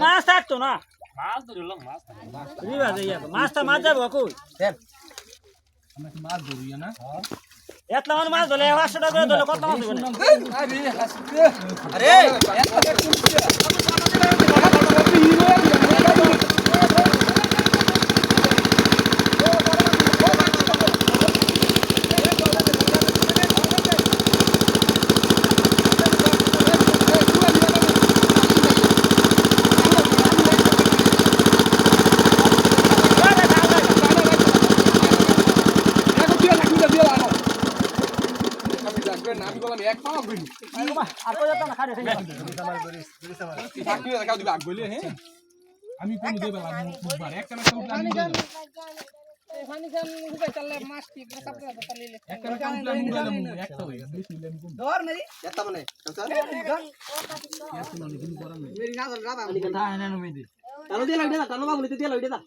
মাছ থাকতো না মাছ ধরলাম মাছ মাছটা মাছ যাবো কই মাছ ধরিয়া না এত মাছ ধরলে 500 টাকা করে ধরলে কত মাছ হবে আরে এক পাওয়া গইনি আর কই যেত না খারে আমি কোন দেব বুধবার একটা না উঠলে আমি দেব পানি খান উঠে চলে মাছ কি কাপড় তালি লে একটা না উঠলে আমি দেব একটা হই ধর মেরি যেতা মানে চল মেরি না ধর রাবা আমি কথা এনে নো মেদি তালো দিয়ে লাগবে না তালো বাবু নিতে দিয়ে লাগবে না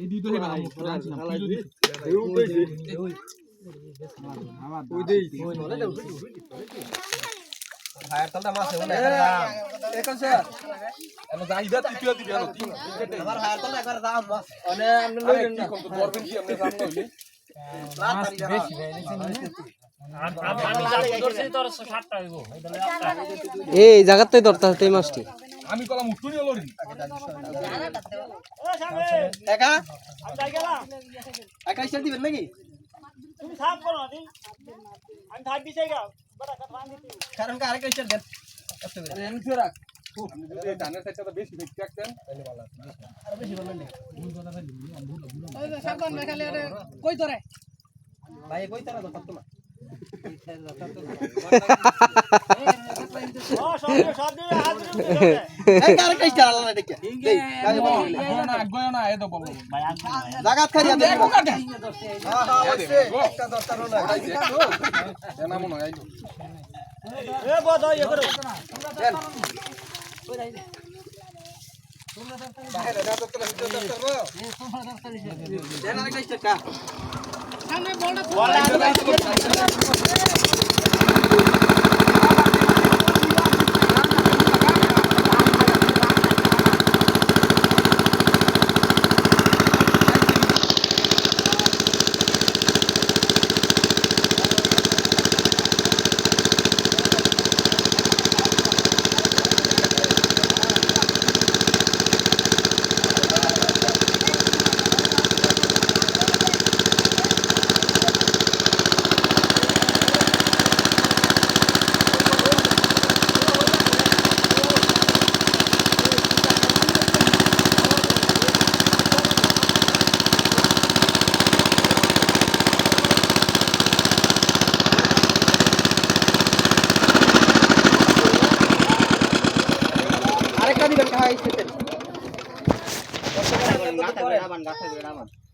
এই দি তো হে বাবা ফ্রান্স না ওই দেই ভাই তালটা মাছ হলো এখন স্যার আমি যাইদা তৃতীয় দিবে না আমার হায়ার তালটা একবার দাম মাছ মানে আপনি লইলেন না কোন করবেন কি আপনি সামনে হইলে মাছ বেশি ভাই আমি ধরছি তোর 60 টা হইবো এই জায়গাতেই ধরতে হতে মাছটি আমি কলাম উঠুনি লরি ও সামনে একা আমি যাই গেলাম একা ইচ্ছা দিবেন নাকি তুমি সাফ করো দিন আমি থাক দিই যাইগা বড় কথা বাঁধি দিই কারণ কা আরেকটা ইচ্ছা দেন কষ্ট করে আমি ফিরে রাখ এই ধানের সাইডটা তো বেশি ফিট রাখতেন তাহলে ভালো আছে আর বেশি ভালো নেই ভুল কথা ভাই ওই সাবধান দেখালে আরে কই তোরে ভাই কই তোরা তো না ও সব দিয়ে এই কার কইছ আল্লাহ না দেখে দেই গয় না এ তো বল ভাই জায়গা খারিয়া দে হ্যাঁ হ্যাঁ ওইছে একটা দরকার হলো এনা মনে আইলো এ বদ ইয়ে করো দেন কই যাই তোমরা দরকার বাইরে না তো তোমরা দরকার রো তোমরা দরকার দেন আরেকটা স্টেকা সামনে বলটা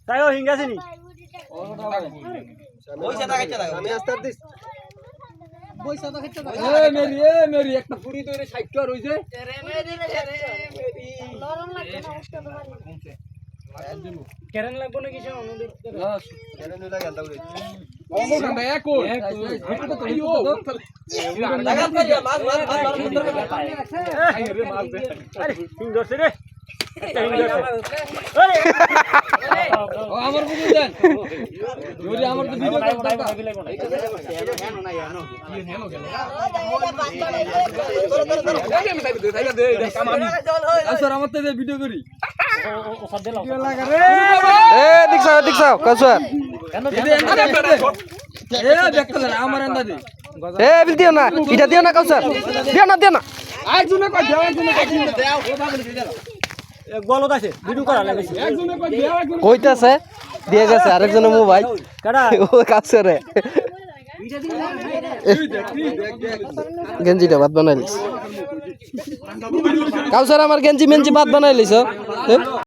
তাই ও হিঙ্গাছে নি পয়সা টাকাইতে লাগো আমি আস্তার দিস পয়সা টাকাইতে লাগো এ মেরি একটা পুরি তো 60 টাকা রইছে রে মেরি নরম লাগে না উস্তা তোমার কেরেন লাগবো না কিছু অনুদের কেরেন লাগা দাও রে ওমো কান্দা এক তো তোইও লাগা করিয়া মাছ আই রে মাছ দে আরে হিং ধরছে রে আমার বুঝুন দেন যদি আমার তো ভিডিও করতে আমার তো ভিডিও করি আমার দিও না এটা দিও না কাউসার দিও না গলত আছে ভিডিও করা লাগছে কইতাছে দিয়ে গেছে আরেকজনের মোবাইল কাটা ও কাছে রে গেঞ্জিটা বাদ বানাইলিস কাউসার আমার গেঞ্জি মেঞ্জি বাদ বানাইলিস